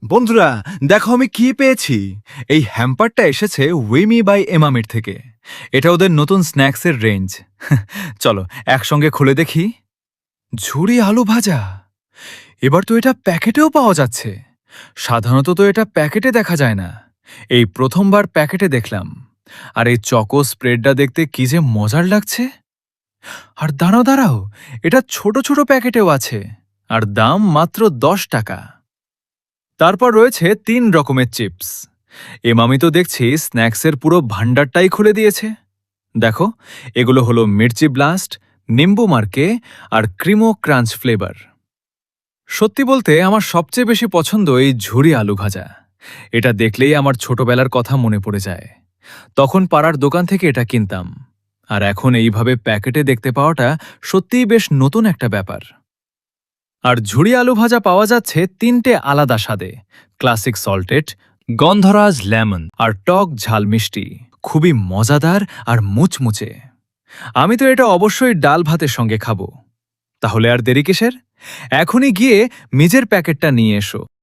বন্ধুরা, দেখো আমি কি পেয়েছি। এই হ্যাম্পারটা এসেছে উইমি বাই এমামির থেকে। এটা ওদের নতুন স্ন্যাক্সের রেঞ্জ। চলো একসঙ্গে খুলে দেখি। ঝুরি আলু ভাজা, এবার তো এটা প্যাকেটেও পাওয়া যাচ্ছে। সাধারণত তো এটা প্যাকেটে দেখা যায় না, এই প্রথমবার প্যাকেটে দেখলাম। আর এই চকো স্প্রেডটা দেখতে কি যে মজার লাগছে। আর দাঁড়াও দাঁড়াও, এটা ছোট ছোট প্যাকেটেও আছে, আর দাম মাত্র 10 টাকা। তারপর রয়েছে 3 রকমের চিপস। এমামি তো দেখছি স্ন্যাক্সের পুরো ভান্ডারটাই খুলে দিয়েছে। দেখো, এগুলো হলো মির্চি ব্লাস্ট, নিম্বু মার্কে আর ক্রিমো ক্রাঞ্চ ফ্লেভার। সত্যি বলতে আমার সবচেয়ে বেশি পছন্দ এই ঝুরি আলু ভাজা। এটা দেখলেই আমার ছোটবেলার কথা মনে পড়ে যায়। তখন পাড়ার দোকান থেকে এটা কিনতাম। আর এখন এইভাবে প্যাকেটে দেখতে পাওয়াটা সত্যিই বেশ নতুন একটা ব্যাপার। আর ঝুরি আলু ভাজা পাওয়া যাচ্ছে 3টে আলাদা স্বাদে: ক্লাসিক সল্টেড, গন্ধরাজ লেমন আর টক ঝাল মিষ্টি। খুবই মজাদার আর মুচমুচে। আমি তো এটা অবশ্যই ডাল ভাতের সঙ্গে খাবো। তাহলে আর দেরি কিসের? এখনই গিয়ে নিজের প্যাকেটটা নিয়ে এসো।